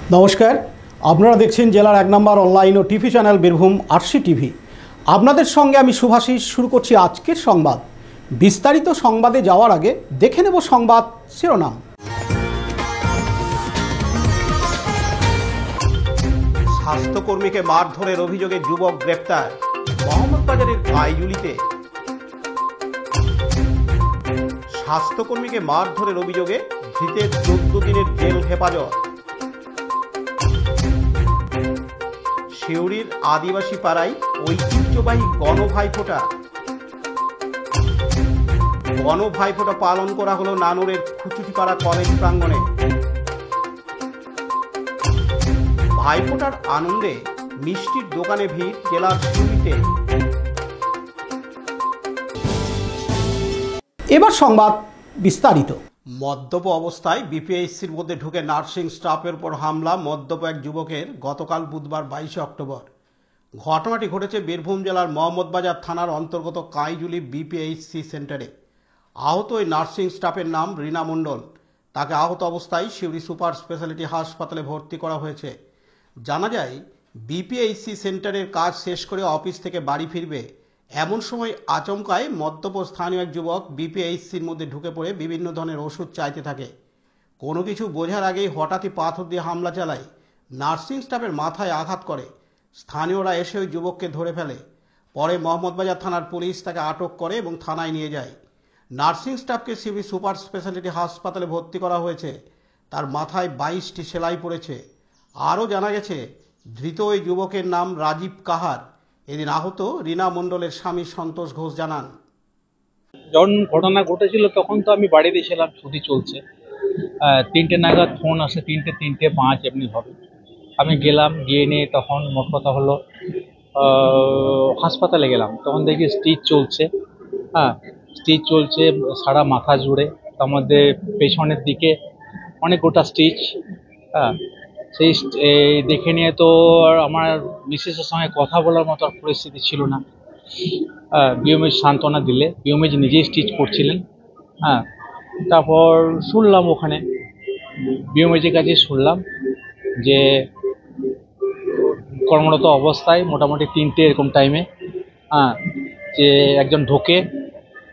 নমস্কার, আপনারা দেখছেন জেলার 1 নম্বর অনলাইন ও TV channel Birbhum RC TV. আপনাদের সঙ্গে আমি শুভাশিস। শুরু করছি আজকের সংবাদ। বিস্তারিত সংবাদে যাওয়ার আগে দেখে নেব সংবাদ শিরোনাম। স্বাস্থ্যকর্মীকে মারধরের অভিযোগে যুবক গ্রেপ্তার মোহাম্মদবাজারের কাইজুলিতে। স্বাস্থ্যকর্মীকে মারধরের অভিযোগে ধৃতের 14 দিনের জেল হেফাজত। সিউড়ির আদিবাসী পাড়ায় ঐতিহ্যবাহী গণভাইফোঁটা পালন করা হলো নানুরের খুচুটিপাড়া কলেজ প্রাঙ্গণে। ভাইফোঁটার আনন্দে মিষ্টির দোকানে ভিড় জেলার সিউড়িতে। এবার সংবাদ বিস্তারিত। মদ্যপ অবস্থায় বিপিএইচসির মধ্যে ঢুকে নার্সিং স্টাফের উপর হামলা মদ্যপ এক যুবকের গতকাল বুধবার 22 অক্টোবর। ঘটনাটি ঘটেছে বীরভূম জেলার মোহাম্মদবাজার থানার অন্তর্গত কাইজুলি বিপিএইচসি সেন্টারে। আহত ওই নার্সিং স্টাফের নাম রীনা মণ্ডল। তাকে আহত অবস্থায় সিউড়ি সুপার স্পেশালিটি হাসপাতালে ভর্তি করা হয়েছে। জানা যায়, বিপিএইচসি সেন্টারের কাজ শেষ করে অফিস থেকে বাড়ি ফিরবে এমন সময় আচমকায় মদ্যপ স্থানীয় এক যুবক বিপিএইচসির মধ্যে ঢুকে পড়ে বিভিন্ন ধরনের ওষুধ চাইতে থাকে। কোনো কিছু বোঝার আগেই হঠাৎই পাথর দিয়ে হামলা চালায়। নার্সিং স্টাফের মাথায় আঘাত করে। স্থানীয়রা এসে ওই যুবককে ধরে ফেলে। পরে মোহাম্মদবাজার থানার পুলিশ তাকে আটক করে এবং থানায় নিয়ে যায়। নার্সিং স্টাফকে সিউড়ি সুপার স্পেশালিটি হাসপাতালে ভর্তি করা হয়েছে। তার মাথায় 22টি সেলাই পড়েছে। আরও জানা গেছে, ধৃত ওই যুবকের নাম রাজীব কাহার। এদিন আহত রীনা মণ্ডলের স্বামী সন্তোষ ঘোষ জানান, যখন ঘটনা ঘটেছিল তখন তো আমি বাড়িতে ছিলাম, ছুটি চলছে। 3টে নাগাদ ফোন আসে, 3:05 এমনি হবে। আমি গেলাম, গিয়ে নিয়ে তখন মোট কথা হলো হাসপাতালে গেলাম। তখন দেখি স্টিচ চলছে। স্টিচ চলছে সারা মাথা জুড়ে। তার মধ্যে পেছনের দিকে অনেক গোটা স্টিচ। সেই দেখে নিয়ে তো আমার মিসেসের সঙ্গে কথা বলার মতো পরিস্থিতি ছিল না। বিএমএইচ সান্ত্বনা দিলে, বিএমএইচ নিজেই স্টিচ করছিলেন। তারপর শুনলাম ওখানে বিএমএইচের কাছে শুনলাম যে কর্মরত অবস্থায় মোটামুটি 3টে এরকম টাইমে যে একজন ঢোকে।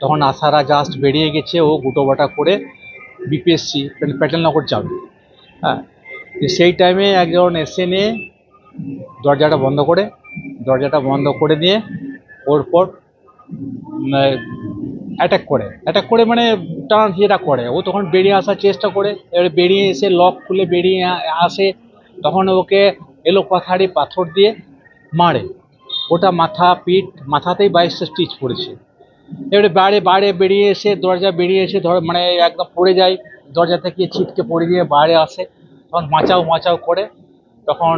তখন আশারা জাস্ট বেরিয়ে গেছে, ও গুটোবাটা করে বিপিএসসি প্যাটেলনগর যাবে। সেই টাইমে একজন এসে নিয়ে দরজাটা বন্ধ করে দিয়ে ওর পর অ্যাটাক করে মানে টান যেটা করে। ও তখন বেরিয়ে আসার চেষ্টা করে। এবারে বেরিয়ে এসে লক খুলে বেরিয়ে আসে। তখন ওকে এলোপাথারি পাথর দিয়ে মারে। ওটা মাথা, পিঠ, মাথাতেই 22টা স্টিচ পড়েছে। এবারে বাইরে বেরিয়ে এসে মানে একদম পড়ে যায়। দরজা থেকে ছিটকে পড়ে গিয়ে বাইরে আসে। তখন বাঁচাও করে তখন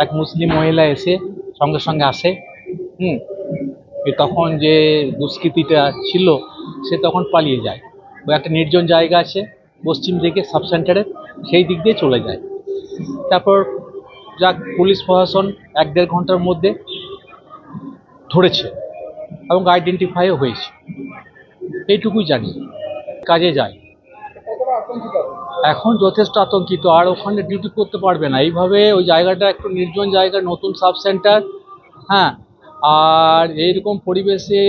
এক মুসলিম মহিলা এসে সঙ্গে আসে। তখন যে দুষ্কৃতীটা ছিল সে তখন পালিয়ে যায়। ওই একটা নির্জন জায়গা আছে পশ্চিম দিকে সাব সেন্টারের, সেই দিক দিয়ে চলে যায়। তারপর যাক, পুলিশ প্রশাসন 1-1.5 ঘন্টার মধ্যে ধরেছে এবং আইডেন্টিফাইও হয়েছে। এইটুকুই জানি। কাজে যায়। এখন যথেষ্ট আতঙ্কিত, আর ওখানে ডিউটি করতে পারবে না। এইভাবে ওই জায়গাটা একটু নির্জন জায়গা, নতুন সাব সেন্টার। আর এইরকম পরিবেশে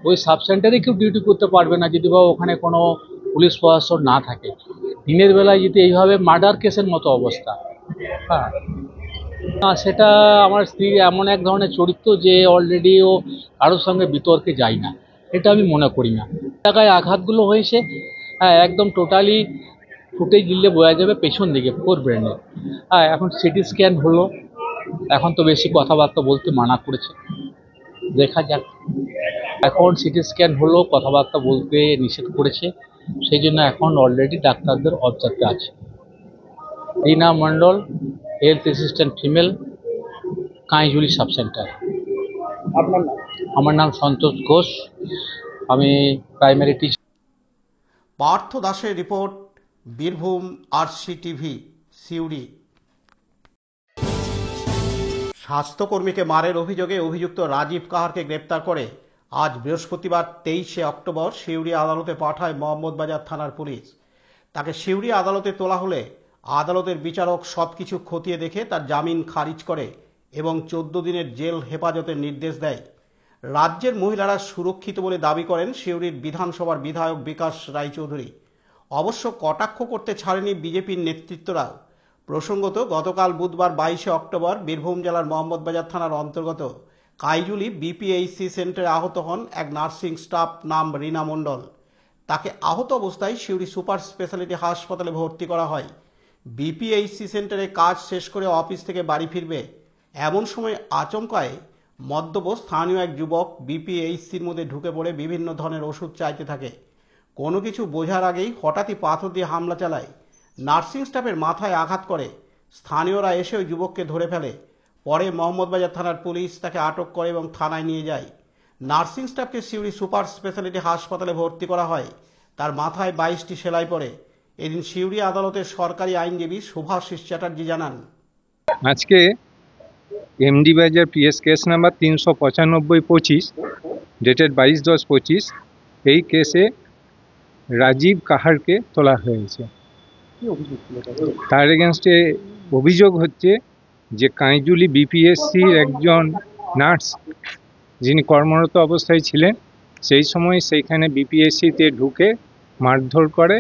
ওই সাব সেন্টারে কেউ ডিউটি করতে পারবে না যদি বা ওখানে কোনো পুলিশ প্রশাসন না থাকে। দিনের বেলায় যদি এইভাবে মার্ডার কেসের মতো অবস্থা। সেটা আমার স্ত্রী এমন এক ধরনের চরিত্র যে অলরেডি ও কারোর সঙ্গে বিতর্কে যায় না, এটা আমি মনে করি না। জায়গায় আঘাতগুলো হয়েছে একদম টোটালি ফুটেজ দিলে বোঝা যাবে পেছন দিকে, 4 ব্রেনে। এখন সিটি স্ক্যান হলো। এখন তো বেশি কথাবার্তা বলতে মানা করেছে, দেখা যাক। এখন সিটি স্ক্যান হলো, কথাবার্তা বলতে নিষেধ করেছে। সেই জন্য এখন অলরেডি ডাক্তারদের অবজার্ভে আছে। Rina Mondal, health assistant female, Kaijuli sub centre. আমার নাম সন্তোষ ঘোষ, আমি প্রাইমারি টিচার। পার্থ দাসের report, Birbhum RC TV, Suri. স্বাস্থ্যকর্মীকে মারের অভিযোগে অভিযুক্ত রাজীব কাহারকে গ্রেপ্তার করে আজ বৃহস্পতিবার 23 অক্টোবর সিউড়ি আদালতে পাঠায় মোহাম্মদবাজার থানার পুলিশ। তাকে সিউড়ি আদালতে তোলা হলে আদালতের বিচারক সবকিছু খতিয়ে দেখে তার জামিন খারিজ করে এবং 14 দিনের জেল হেফাজতের নির্দেশ দেয়। রাজ্যের মহিলারা সুরক্ষিত বলে দাবি করেন সিউড়ির বিধানসভার বিধায়ক বিকাশ রায়চৌধুরী। অবশ্য কটাক্ষ করতে ছাড়েনি বিজেপির নেতৃত্বরাও। প্রসঙ্গত, গতকাল বুধবার 22 অক্টোবর বীরভূম জেলার মোহাম্মদবাজার থানার অন্তর্গত কাইজুলি বিপিএইচসি সেন্টারে আহত হন এক নার্সিং স্টাফ নাম রীনা মণ্ডল। তাকে আহত অবস্থায় সিউড়ি সুপার স্পেশালিটি হাসপাতালে ভর্তি করা হয়। বিপিএইচসি সেন্টারে কাজ শেষ করে অফিস থেকে বাড়ি ফিরবে এমন সময় আচমকায় মদ্যপ স্থানীয় এক যুবক বিপিএইচসির মধ্যে ঢুকে পড়ে বিভিন্ন ধরনের ওষুধ চাইতে থাকে। কোনো কিছু বোঝার আগেই হঠাৎই পাথর দিয়ে হামলা চালায়। নার্সিং স্টাফের মাথায় আঘাত করে। স্থানীয়রা এসে ওই যুবককে ধরে ফেলে। পরে মোহাম্মদবাজার থানার পুলিশ তাকে আটক করে এবং থানায় নিয়ে যায়। নার্সিং স্টাফকে সিউড়ি সুপার স্পেশালিটি হাসপাতালে ভর্তি করা হয়। তার মাথায় 22টি সেলাই পড়ে। এদিন সিউড়ি আদালতের সরকারি আইনজীবী শুভাশিস চ্যাটার্জি জানান, আজকে এমডি বাজার পিএস কেস নাম্বার 395-25 ডেটেড 22/10/25 এই কেসে রাজীব কাহারকে তোলা হয়েছে। তার এগেনস্টে অভিযোগ হচ্ছে যে কাইজুলি বিপিএসসির একজন নার্স যিনি কর্মরত অবস্থায় ছিলেন, সেই সময় সেইখানে বিপিএসসিতে ঢুকে মারধর করে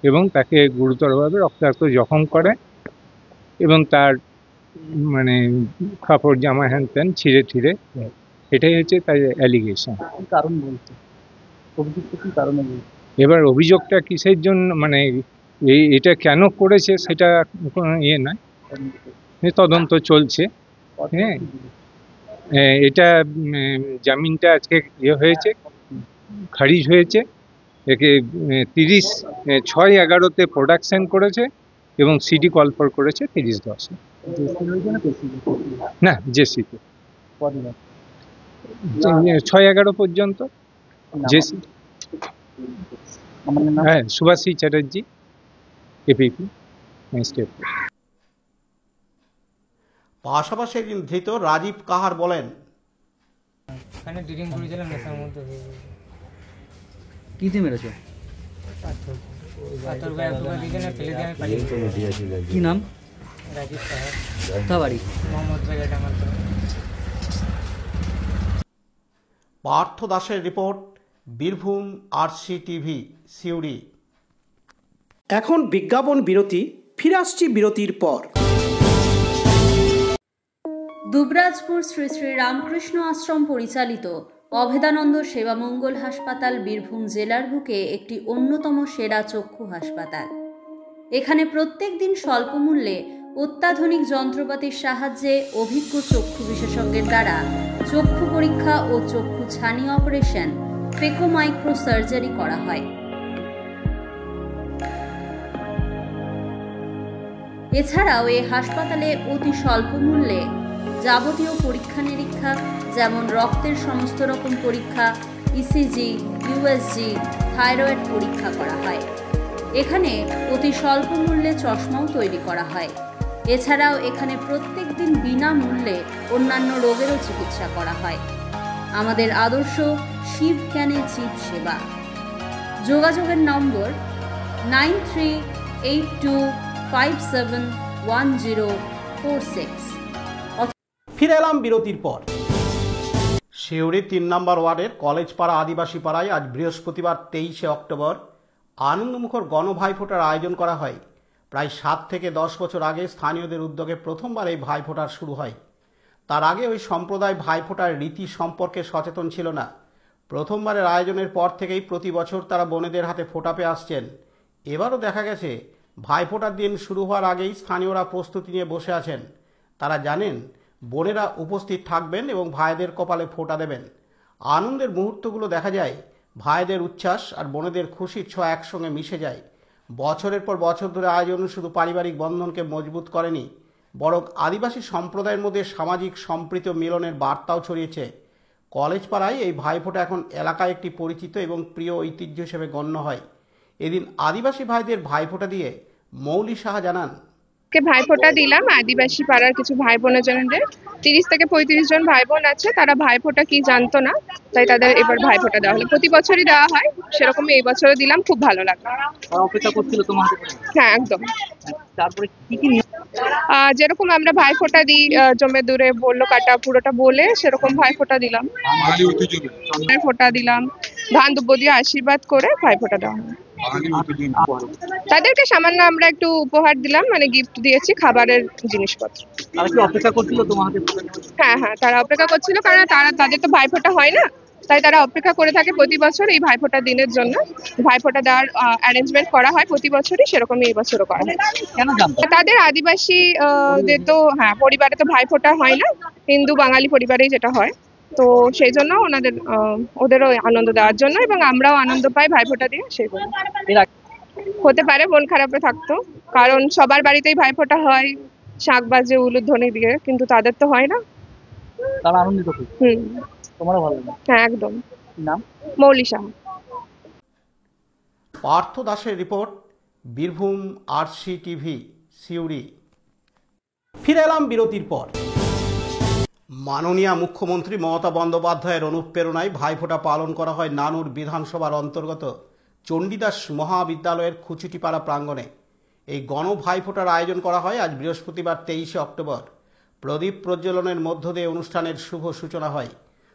এবং তাকে গুরুতরভাবে রক্তাক্ত জখম করে এবং তার কাপড় জামা হ্যান ত্যান ছিঁড়ে ঠিড়ে, এটাই হচ্ছে তার অ্যালিগেশন। কারণ বলছে অভিযুক্ত কি কারণে বলছে? এবার অভিযোগটা কিসের জন্য এটা কেন করেছে সেটা কোনো নয়, তদন্ত চলছে। হ্যাঁ, এটা জামিনটা আজকে হয়েছে, খারিজ হয়েছে। একে 6/11-তে প্রোডাকশন করেছে এবং সিডি কলফর করেছে 30/10। না, জেসিতে 6/11 পর্যন্ত জেসি। হ্যাঁ, শুভাশিস চ্যাটার্জি, এপিপি স্টেট। পাশাপাশি একজন ধৃত রাজীব কাহার বলেন, ড্রিঙ্ক করেছিলাম, নেশার মধ্যে কি দিয়ে মেরেছো? পাথর গায়ে দিকে না ফেলে দিয়ে আমি পালিয়ে। কি নাম? রাজীব কাহার, কোথা বাড়ি? মোহাম্মদবাজার ডাঙ্গালতলা। পার্থ দাসের report, Birbhum RC TV, Suri. এখন বিজ্ঞাপন বিরতি, ফিরে আসছি বিরতির পর। দুবরাজপুর শ্রী শ্রী রামকৃষ্ণ আশ্রম পরিচালিত অভেদানন্দ সেবামঙ্গল হাসপাতাল বীরভূম জেলার বুকে একটি অন্যতম সেরা চক্ষু হাসপাতাল। এখানে প্রত্যেক দিন স্বল্প মূল্যে অত্যাধুনিক যন্ত্রপাতির সাহায্যে অভিজ্ঞ চক্ষু বিশেষজ্ঞের দ্বারা চক্ষু পরীক্ষা ও চক্ষু ছানি অপারেশন, ফেকো মাইক্রো সার্জারি করা হয়। এছাড়াও এই হাসপাতালে অতি স্বল্প মূল্যে যাবতীয় পরীক্ষা নিরীক্ষা, যেমন রক্তের সমস্ত রকম পরীক্ষা, ইসিজি, ইউএসজি, থাইরয়েড পরীক্ষা করা হয়। এখানে অতি স্বল্প মূল্যে চশমাও তৈরি করা হয়। এছাড়াও এখানে প্রত্যেক দিন বিনামূল্যে অন্যান্য রোগেরও চিকিৎসা করা হয়। আমাদের আদর্শ শিব জ্ঞানে জীব সেবা। যোগাযোগের নম্বর 9382571046। ফিরে এলাম বিরতির পর। সিউড়ির 3 নম্বর ওয়ার্ডের কলেজপাড়া আদিবাসী পাড়ায় আজ বৃহস্পতিবার 23 অক্টোবর আনন্দমুখর গণভাইফোঁটার আয়োজন করা হয়। প্রায় 7 থেকে 10 বছর আগে স্থানীয়দের উদ্যোগে প্রথমবার এই ভাইফোঁটার শুরু হয়। তার আগে ওই সম্প্রদায় ভাইফোঁটার রীতি সম্পর্কে সচেতন ছিল না। প্রথমবারের আয়োজনের পর থেকেই প্রতি বছর তারা বোনেদের হাতে ফোঁটা পেয়ে আসছেন। এবারও দেখা গেছে ভাইফোঁটার দিন শুরু হওয়ার আগেই স্থানীয়রা প্রস্তুতি নিয়ে বসে আছেন। তারা জানেন বোনেরা উপস্থিত থাকবেন এবং ভাইদের কপালে ফোঁটা দেবেন। আনন্দের মুহূর্তগুলো দেখা যায়, ভাইদের উচ্ছ্বাস আর বোনেদের খুশির ছোঁয়া একসঙ্গে মিশে যায়। বছরের পর বছর ধরে আয়োজন শুধু পারিবারিক বন্ধনকে মজবুত করেনি, বরং আদিবাসী সম্প্রদায়ের মধ্যে সামাজিক সম্প্রীতি মিলনের বার্তাও ছড়িয়েছে। কলেজপাড়ায় এই ভাইফোঁটা এখন এলাকায় একটি পরিচিত এবং প্রিয় ঐতিহ্য হিসেবে গণ্য হয়। এদিন আদিবাসী ভাইদের ভাইফোঁটা দিয়ে মৌলি সাহা জানান, কে ভাইফোঁটা দিলাম আদিবাসী পাড়ার কিছু ভাই বোনজনদের। 30 থেকে 35 জন ভাই বোন আছে, তারা ভাইফোঁটা কি জানতো না, তাই তাদের এবার ভাইফোঁটা দেওয়া হলো। প্রতি বছরই দেওয়া হয়, সেরকমই এই বছরও দিলাম, খুব ভালো লাগলো। অপেক্ষা করছিল তোমার? হ্যাঁ, একদম। তারপরে কি কি যেরকম আমরা ভাইফোঁটা দিই, জমে দূরে বললো কাটা পুরোটা বলে সেরকম ভাইফোঁটা দিলাম, ফোঁটা দিলাম, ধান দুব্ব দিয়ে আশীর্বাদ করে ভাইফোঁটা দেওয়া হয়। তাদেরকে সামান্য আমরা একটু উপহার দিলাম, মানে গিফট দিয়েছি, খাবারের জিনিসপত্র। তারা কি অপেক্ষা করছিল তোমার? হ্যাঁ, তারা অপেক্ষা করছিল, কারণ তাদের তো ভাইফোঁটা হয় না, তাই তারা অপেক্ষা করে থাকে প্রতি বছর এই ভাইফোঁটা দিনের জন্য। ভাইফোঁটা দেওয়ার অ্যারেঞ্জমেন্ট করা হয় প্রতি বছরই, সেরকমই এই বছরও করা হয়। কেন জানতো? তাদের আদিবাসী দের তো পরিবারে তো ভাইফোঁটা হয় না, হিন্দু বাঙালি পরিবারেই যেটা হয়, তো সেই জন্য ওদেরও আনন্দ দেওয়ার জন্য, এবং আমরাও আনন্দ পাই ভাইফোঁটা দিয়ে, সেই জন্য। হতে পারে মন খারাপে থাকতো, কারণ সবার বাড়িতেই ভাইফোঁটা হয় শাঁখ বাজে উলুধ্বনি দিয়ে, কিন্তু তাদের তো হয় না। তারা আনন্দিত। তোমারও ভালো লাগে? হ্যাঁ, একদম। নাম? মৌলি সাহা। পার্থ দাসের রিপোর্ট, বীরভূম RCTV, সিউড়ি। ফিরে এলাম বিরতির পর। মাননীয় মুখ্যমন্ত্রী মমতা বন্দ্যোপাধ্যায়ের অনুপ্রেরণায় ভাইফোঁটা পালন করা হয় নানুর বিধানসভার অন্তর্গত চণ্ডীদাস মহাবিদ্যালয়ের খুচুটিপাড়া প্রাঙ্গণে। এই গণ ভাইফোঁটার আয়োজন করা হয় আজ বৃহস্পতিবার 23শে অক্টোবর। প্রদীপ প্রজ্বলনের মধ্য দিয়ে অনুষ্ঠানের শুভ সূচনা হয়।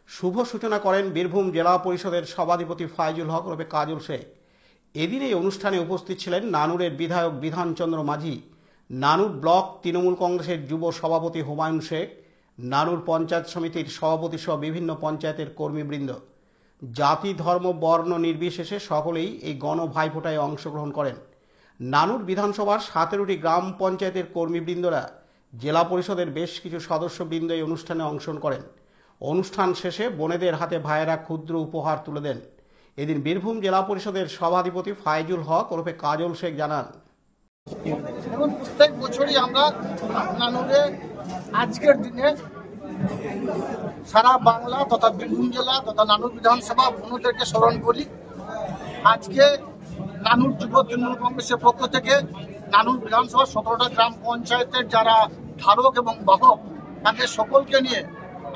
শুভ সূচনা করেন বীরভূম জেলা পরিষদের সভাধিপতি ফাইজুল হক রূপে কাজল শেখ। এদিন এই অনুষ্ঠানে উপস্থিত ছিলেন নানুরের বিধায়ক বিধানচন্দ্র মাঝি, নানুর ব্লক তৃণমূল কংগ্রেসের যুব সভাপতি হুমায়ুন শেখ, নানুর পঞ্চায়েত সমিতির সভাপতি সহ বিভিন্ন পঞ্চায়েতের কর্মীবৃন্দ। জাতি ধর্ম বর্ণ নির্বিশেষে সকলেই এই গণ ভাইফোঁটায় অংশগ্রহণ করেন। নানুর বিধানসভার 17টি গ্রাম পঞ্চায়েতের কর্মীবৃন্দরা, জেলা পরিষদের বেশ কিছু সদস্যবৃন্দ এই অনুষ্ঠানে অংশগ্রহণ করেন। অনুষ্ঠান শেষে বোনেদের হাতে ভাইয়েরা ক্ষুদ্র উপহার তুলে দেন। এদিন বীরভূম জেলা পরিষদের সভাধিপতি ফাইজুল হক ওরফে কাজল শেখ জানান, প্রত্যেক বছরই আমরা নানুরে আজকের দিনে সারা বাংলা তথা বীরভূম জেলা তথা নানুর বিধানসভা বোনদেরকে স্মরণ করি। আজকে নানুর যুব তৃণমূল কংগ্রেসের পক্ষ থেকে নানুর বিধানসভা 17টা গ্রাম পঞ্চায়েতের যারা ধারক এবং বাহক, তাদের সকলকে নিয়ে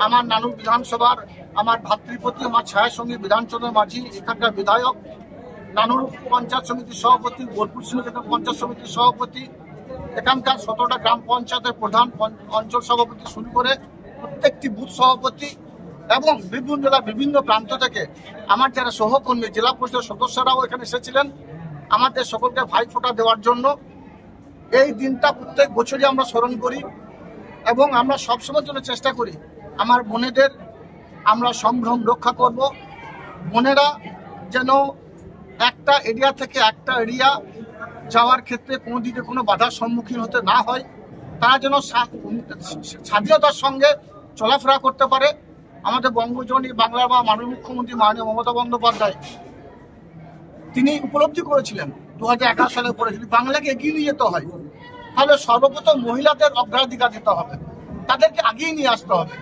আমার নানুর বিধানসভার আমার ভাতৃপতি, আমার ছায়াসঙ্গী বিধানচন্দ্র মাঝি, এখানকার বিধায়ক, নানুর পঞ্চায়েত সমিতির সভাপতি, বোলপুর সিনিকেতন পঞ্চায়েত সমিতির সভাপতি, এখানকার 17টা গ্রাম পঞ্চায়েতের প্রধান, অঞ্চল সভাপতি শুরু করে প্রত্যেকটি বুথ সভাপতি এবং বীরভূম জেলার বিভিন্ন প্রান্ত থেকে আমার যারা সহকর্মী জেলা পরিষদের সদস্যরাও এখানে এসেছিলেন আমাদের সকলকে ভাইফোঁটা দেওয়ার জন্য। এই দিনটা প্রত্যেক বছরই আমরা স্মরণ করি এবং আমরা সবসময় জন্য চেষ্টা করি আমার বোনেদের আমরা সম্ভ্রম রক্ষা করব। বোনেরা যেন একটা এরিয়া থেকে একটা এরিয়া যাওয়ার ক্ষেত্রে কোনো দিকে কোনো বাধার সম্মুখীন হতে না হয়, তারা যেন স্বাধীনতার সঙ্গে চলাফেরা করতে পারে। আমাদের বঙ্গজননী বাংলার বা মাননীয় মুখ্যমন্ত্রী মাননীয় মমতা বন্দ্যোপাধ্যায় তিনি উপলব্ধি করেছিলেন 2011 সালের পরে যদি বাংলাকে এগিয়ে নিয়ে যেতে হয় তাহলে সর্বপ্রথম মহিলাদের অগ্রাধিকার দিতে হবে, তাদেরকে আগিয়ে নিয়ে আসতে হবে।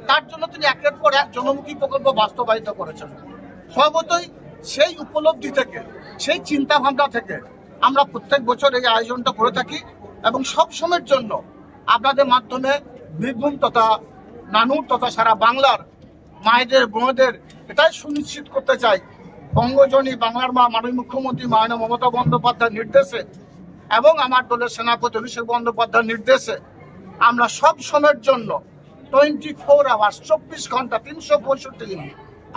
তার জন্য তিনি একের পর এক জনমুখী প্রকল্প বাস্তবায়িত করেছেন। স্বভাবতই সেই উপলব্ধি থেকে, সেই চিন্তা ভাবনা থেকে আমরা প্রত্যেক বছর এই আয়োজনটা করে থাকি এবং সব সময়ের জন্য আপনাদের মাধ্যমে বীরভূম তথা নানুর তথা সারা বাংলার মায়েদের বোনদের এটাই সুনিশ্চিত করতে চাই, বঙ্গজননী বাংলার মা মাননীয় মুখ্যমন্ত্রী মাননীয় মমতা বন্দ্যোপাধ্যায়ের নির্দেশে এবং আমার দলের সেনাপতি অভিষেক বন্দ্যোপাধ্যায়ের নির্দেশে আমরা সব সময়ের জন্য 24 আওয়ার্স 24 ঘন্টা 365 দিন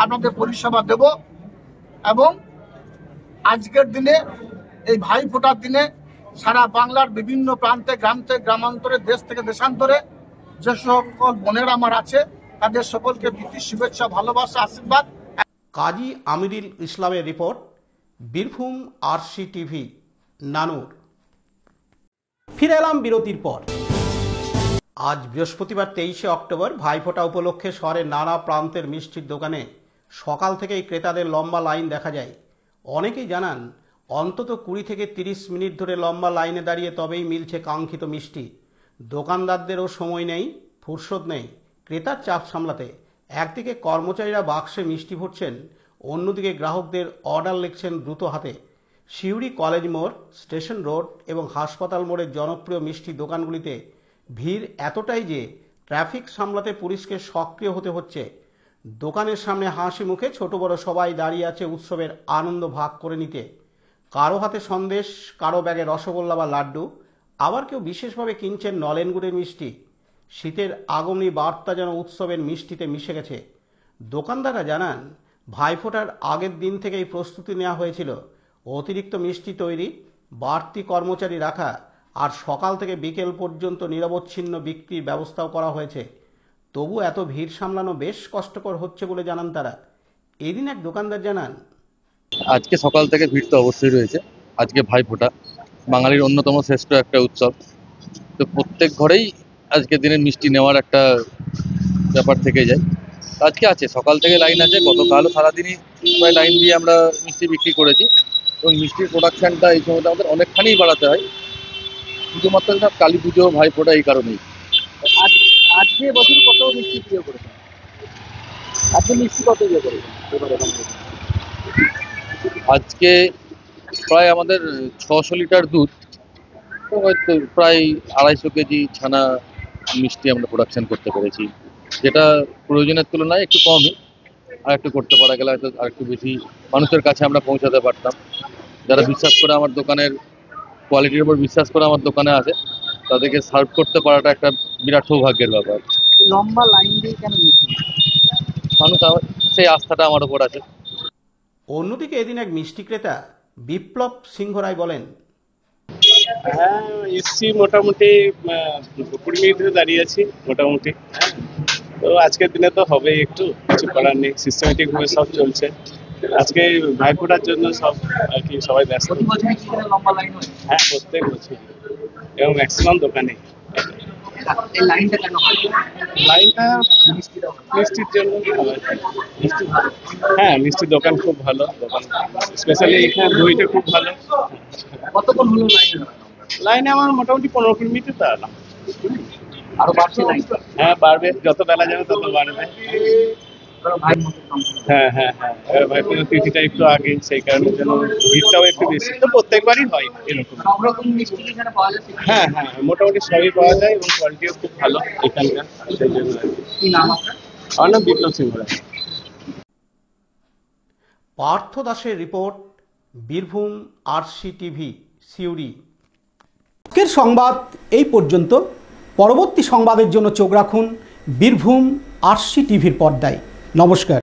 আপনাদের পরিষেবা দেব। এবং আজকের দিনে এই ভাইফোঁটার দিনে সারা বাংলার বিভিন্ন প্রান্তে, গ্রাম থেকে গ্রামান্তরে, দেশ থেকে দেশান্তরে যে সকল বোনেরা আমার আছে তাদের সকলকে প্রীতি, শুভেচ্ছা, ভালোবাসা, আশীর্বাদ। কাজী আমিরুল ইসলামের রিপোর্ট, বীরভূম RCTV, নানুর। ফিরে এলাম বিরতির পর। আজ বৃহস্পতিবার 23শে অক্টোবর ভাইফোঁটা উপলক্ষে শহরের নানা প্রান্তের মিষ্টির দোকানে সকাল থেকেই ক্রেতাদের লম্বা লাইন দেখা যায়। অনেকেই জানান অন্তত 20 থেকে 30 মিনিট ধরে লম্বা লাইনে দাঁড়িয়ে তবেই মিলছে কাঙ্ক্ষিত মিষ্টি। দোকানদারদেরও সময় নেই, ফুরসত নেই ক্রেতার চাপ সামলাতে। একদিকে কর্মচারীরা বাক্সে মিষ্টি ভরছেন, অন্যদিকে গ্রাহকদের অর্ডার লিখছেন দ্রুত হাতে। সিউড়ি কলেজ মোড়, স্টেশন রোড এবং হাসপাতাল মোড়ের জনপ্রিয় মিষ্টি দোকানগুলিতে ভিড় এতটাই যে ট্রাফিক সামলাতে পুলিশকে সক্রিয় হতে হচ্ছে। দোকানের সামনে হাসি মুখে ছোট বড় সবাই দাঁড়িয়ে আছে উৎসবের আনন্দ ভাগ করে নিতে। কারো হাতে সন্দেশ, কারো ব্যাগে রসগোল্লা বা লাড্ডু, আবার কেউ বিশেষভাবে কিনছেন নলেন গুড়ের মিষ্টি। শীতের আগমনী বার্তা যেন উৎসবের মিষ্টিতে মিশে গেছে। দোকানদাররা জানান, ভাইফোঁটার আগের দিন থেকেই প্রস্তুতি নেওয়া হয়েছিল। অতিরিক্ত মিষ্টি তৈরি, বাড়তি কর্মচারী রাখা আর সকাল থেকে বিকেল পর্যন্ত নিরবচ্ছিন্ন বিক্রির ব্যবস্থাও করা হয়েছে। তবু এত ভিড় সামলানো বেশ কষ্টকর হচ্ছে বলে জানান তারা। এদিন এক দোকানদার জানান, আজকে সকাল থেকে ভিড় তো অবশ্যই রয়েছে। আজকে ভাইফোঁটা, বাঙালির অন্যতম শ্রেষ্ঠ একটা উৎসব। তো প্রত্যেক ঘরেই আজকের দিনের মিষ্টি নেওয়ার একটা ব্যাপার থেকে যায়। আজকে আছে, সকাল থেকে লাইন আছে। গতকালও সারাদিনই প্রায় লাইন দিয়ে আমরা মিষ্টি বিক্রি করেছি এবং মিষ্টির প্রোডাকশনটা এই সময়টা আমাদের অনেকখানি বাড়াতে হয়, শুধুমাত্র কালী পুজো, ভাইফোঁটা এই কারণেই। আজকে বছর কত মিষ্টি বিক্রি করেছেন? আজকে মিষ্টি কত বিক্রি করেছেন? আজকে প্রায় আমাদের 600 লিটার দুধ, তো হয়তো প্রায় 250 কেজি ছানা মিষ্টি আমরা প্রোডাকশন করতে পেরেছি, যেটা প্রয়োজনের তুলনায় একটু কমই। আর একটু করতে পারা গেলে হয়তো আর একটু বেশি মানুষের কাছে আমরা পৌঁছাতে পারতাম। যারা বিশ্বাস করে আমার দোকানের কোয়ালিটির উপর বিশ্বাস করে আমার দোকানে আসে, তাদেরকে সার্ভ করতে পারাটা একটা বিরাট সৌভাগ্যের ব্যাপার। লম্বা লাইন দিয়ে কেন মিষ্টি? মানুষ সেই আস্থাটা আমার উপর আছে। অন্যদিকে এদিন এক মিষ্টি ক্রেতা বিপ্লব সিংহ রায় বলেন, হ্যাঁ এসছি মোটামুটি 20 মিনিট ধরে দাঁড়িয়ে আছি মোটামুটি। তো আজকের দিনে তো হবেই, একটু কিছু করার নেই, সিস্টেমেটিক ভাবে সব চলছে। আজকে ভাইফোঁটার জন্য সব আর কি সবাই ব্যস্ত। লম্বা লাইন হয়? হ্যাঁ প্রত্যেক বছর এবং ম্যাক্সিমাম দোকানে। এই লাইনটা কেন হয়? লাইনটা মিষ্টির জন্য। হ্যাঁ মিষ্টির দোকান খুব ভালো দোকান, স্পেশালি এখানে দইটা খুব ভালো। কতক্ষণ হলো লাইনে? লাইনে আমার মোটামুটি 15 মিনিটে দাঁড়ালাম। আরো বাড়ছে লাইন? হ্যাঁ বাড়বে, যত বেলা যাবে তত বাড়বে। হ্যাঁ হ্যাঁ হ্যাঁ, ভাইফোঁটার তিথিটা একটু আগে, সেই কারণের জন্য ভিড়টাও একটু বেশি। তো প্রত্যেকবারই হয় এরকম। সব রকম মিষ্টি এখানে পাওয়া যাচ্ছে? হ্যাঁ হ্যাঁ মোটামুটি সবই পাওয়া যায় এবং কোয়ালিটিও খুব ভালো এখানকার, সেই জন্য। কি নাম আপনার? আমার নাম বিপ্লব সিংহ রায়। পার্থ দাসের report, Birbhum RC TV, Suri. আজকের সংবাদ এই পর্যন্ত। পরবর্তী সংবাদের জন্য চোখ রাখুন বীরভূম আরসি টিভির পর্দায়। নমস্কার।